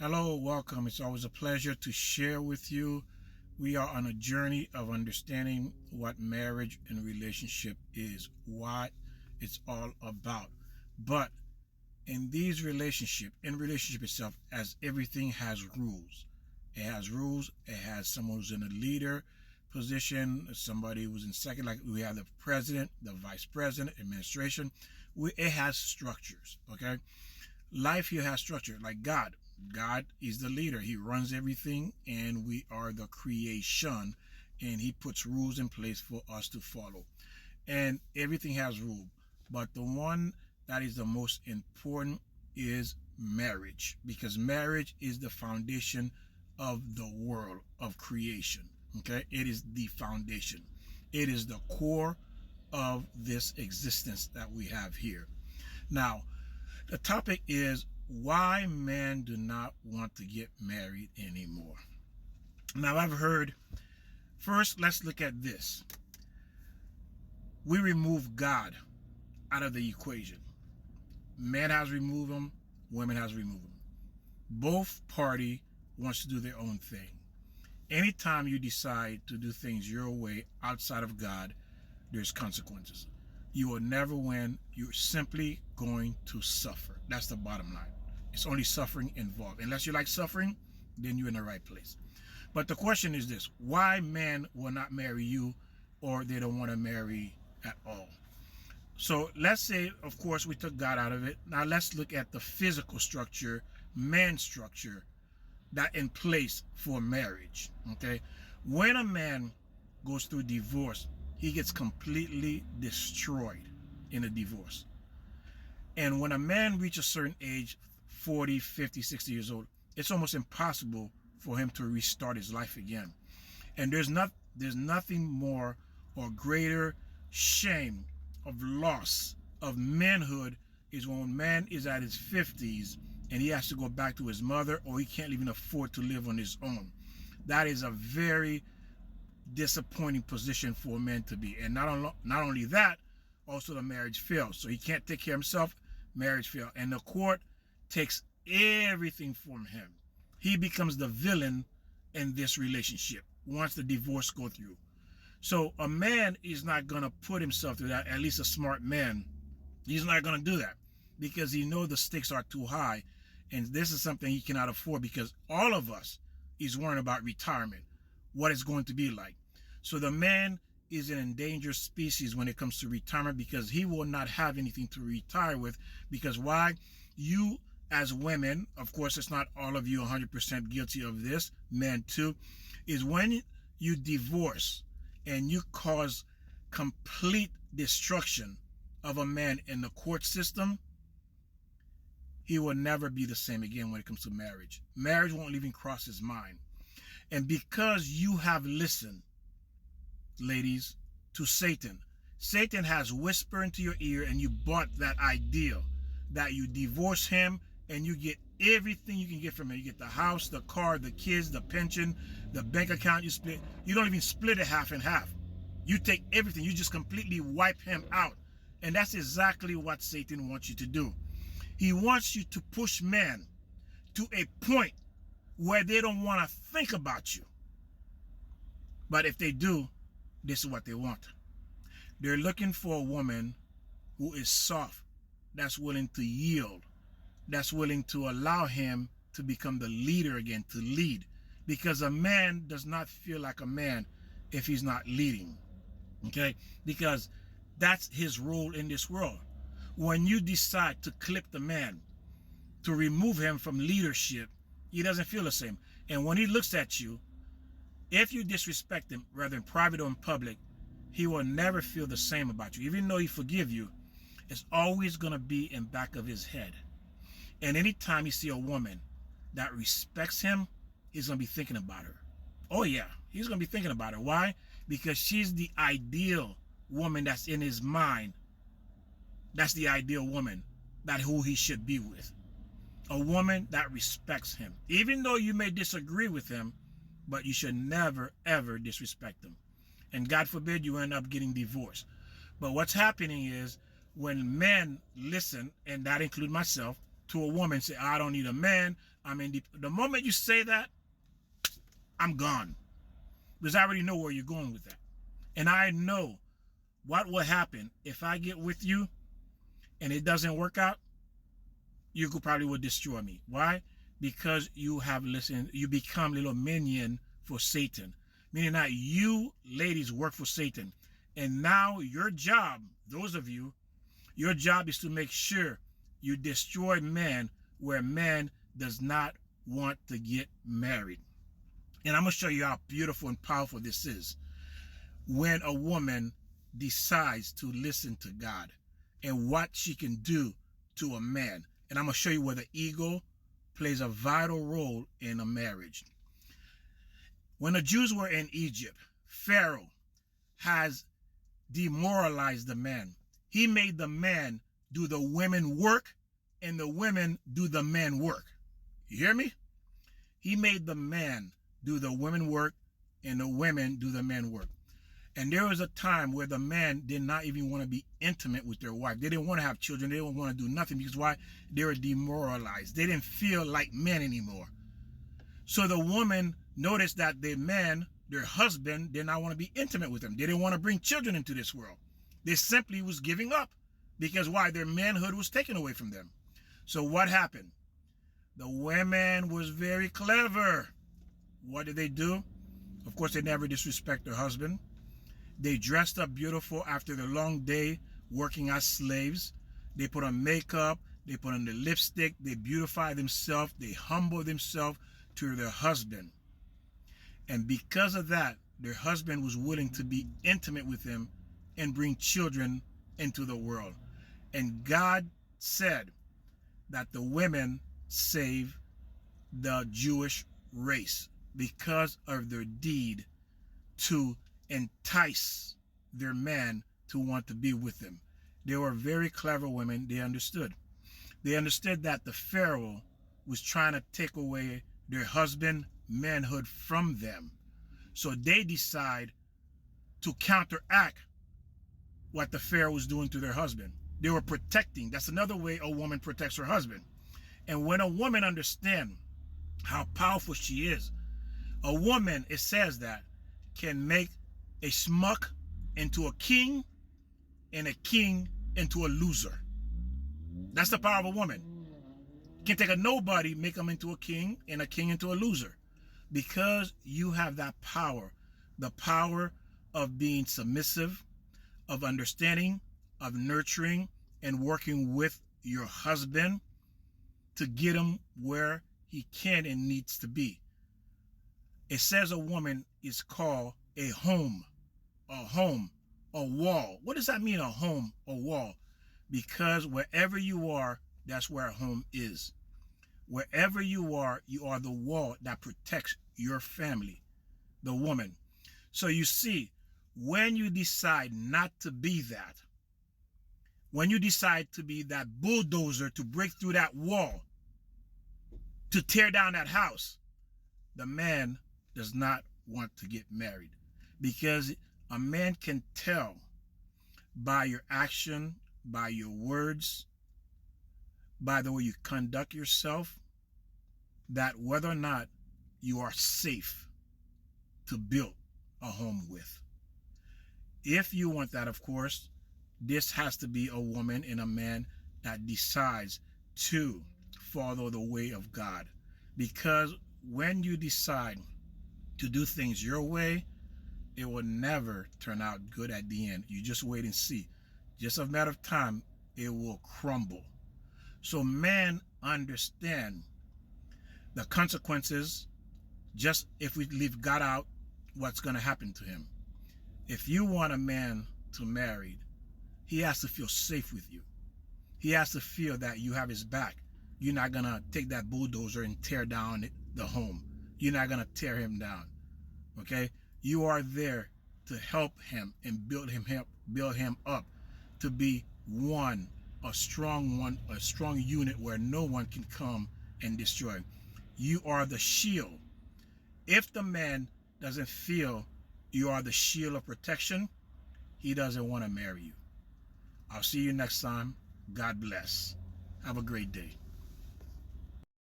Hello, welcome. It's always a pleasure to share with you. We are on a journey of understanding what marriage and relationship is, what it's all about. But in relationship itself, as everything has rules. It has rules. It has someone who's in a leader position, somebody who's in second, like we have the president, the vice president, administration. It has structures, okay? Life here has structure, like God. God is the leader. He runs everything, and we are the creation, and he puts rules in place for us to follow. And everything has rule. But the one that is the most important is marriage, because marriage is the foundation of the world, of creation. Okay? It is the foundation. It is the core of this existence that we have here. Now, the topic is why men do not want to get married anymore. Now, I've heard, first, let's look at this. We remove God out of the equation. Man has removed him, women has removed him. Both party wants to do their own thing. Anytime you decide to do things your way outside of God, there's consequences. You will never win. You're simply going to suffer. That's the bottom line. It's only suffering involved. Unless you like suffering, then you're in the right place. But the question is this: why men will not marry you, or they don't want to marry at all? So let's say, of course, we took God out of it. Now let's look at the physical structure, man structure, that in place for marriage. Okay, when a man goes through divorce, he gets completely destroyed in a divorce. And when a man reaches a certain age, 40, 50, 60 years old, it's almost impossible for him to restart his life again. And there's nothing more or greater shame of loss of manhood is when a man is at his 50s and he has to go back to his mother, or he can't even afford to live on his own. That is a very disappointing position for a man to be. And not only that, also the marriage fails. So he can't take care of himself, marriage fails. And the court takes everything from him. He becomes the villain in this relationship once the divorce goes through. So a man is not going to put himself through that, at least a smart man. He's not going to do that because he knows the stakes are too high. And this is something he cannot afford, because all of us is worrying about retirement, what it's going to be like. So the man is an endangered species when it comes to retirement, because he will not have anything to retire with. Because why? You as women, of course, it's not all of you 100% guilty of this, men too, is when you divorce and you cause complete destruction of a man in the court system, he will never be the same again when it comes to marriage. Marriage won't even cross his mind. And because you have listened, ladies, to Satan, Satan has whispered into your ear, and you bought that idea that you divorce him and you get everything you can get from him. You get the house, the car, the kids, the pension, the bank account. You split. You don't even split it half and half. You take everything. You just completely wipe him out. And that's exactly what Satan wants you to do. He wants you to push men to a point where they don't want to think about you. But if they do, this is what they want. They're looking for a woman who is soft, that's willing to yield, that's willing to allow him to become the leader again, to lead. Because a man does not feel like a man if he's not leading. Okay? Because that's his role in this world. When you decide to clip the man, to remove him from leadership, he doesn't feel the same. And when he looks at you, if you disrespect him, whether in private or in public, he will never feel the same about you. Even though he forgive you, it's always going to be in back of his head. And anytime you see a woman that respects him, he's going to be thinking about her. Oh yeah, he's going to be thinking about her. Why? Because she's the ideal woman that's in his mind. That's the ideal woman, that who he should be with. A woman that respects him. Even though you may disagree with him, but you should never, ever disrespect him. And God forbid you end up getting divorced. But what's happening is, when men listen, and that includes myself, to a woman, say, I don't need a man, I mean, the moment you say that, I'm gone. Because I already know where you're going with that. And I know what will happen if I get with you and it doesn't work out. You could probably would destroy me. Why? Because you have listened, you become little minion for Satan. Meaning that you ladies work for Satan. And now your job, those of you, your job is to make sure you destroy man where man does not want to get married. And I'm going to show you how beautiful and powerful this is. When a woman decides to listen to God and what she can do to a man. And I'm going to show you where the ego plays a vital role in a marriage. When the Jews were in Egypt, Pharaoh has demoralized the man. He made the man do the women work and the women do the men work. You hear me? He made the man do the women work and the women do the men work. And there was a time where the man did not even want to be intimate with their wife. They didn't want to have children. They didn't want to do nothing because why? They were demoralized. They didn't feel like men anymore. So the woman noticed that the man, their husband, did not want to be intimate with them. They didn't want to bring children into this world. They simply was giving up because why? Their manhood was taken away from them. So what happened? The women was very clever. What did they do? Of course, they never disrespect their husband. They dressed up beautiful after the long day working as slaves. They put on makeup. They put on the lipstick. They beautify themselves. They humble themselves to their husband. And because of that, their husband was willing to be intimate with them and bring children into the world. And God said that the women save the Jewish race because of their deed to entice their man to want to be with them. They were very clever women. They understood. They understood that the Pharaoh was trying to take away their husband manhood from them. So they decide to counteract what the Pharaoh was doing to their husband. They were protecting. That's another way a woman protects her husband. And when a woman understands how powerful she is, a woman, it says that, can make a schmuck into a king and a king into a loser. That's the power of a woman. Can take a nobody, make them into a king and a king into a loser. Because you have that power, the power of being submissive, of understanding, of nurturing, and working with your husband to get him where he can and needs to be. It says a woman is called a home, a wall. What does that mean, a home, a wall? Because wherever you are, that's where a home is. Wherever you are the wall that protects your family, the woman. So you see, when you decide not to be that, when you decide to be that bulldozer to break through that wall, to tear down that house, the man does not want to get married. Because a man can tell by your action, by your words, by the way you conduct yourself, that whether or not you are safe to build a home with. If you want that, of course, this has to be a woman and a man that decides to follow the way of God. Because when you decide to do things your way, it will never turn out good at the end. You just wait and see. Just a matter of time, it will crumble. So man understand the consequences. Just if we leave God out, what's going to happen to him? If you want a man to marry, he has to feel safe with you. He has to feel that you have his back. You're not going to take that bulldozer and tear down the home. You're not going to tear him down. Okay? You are there to help him and build him up to be a strong unit where no one can come and destroy him. You are the shield. If the man doesn't feel you are the shield of protection, he doesn't want to marry you. I'll see you next time. God bless. Have a great day.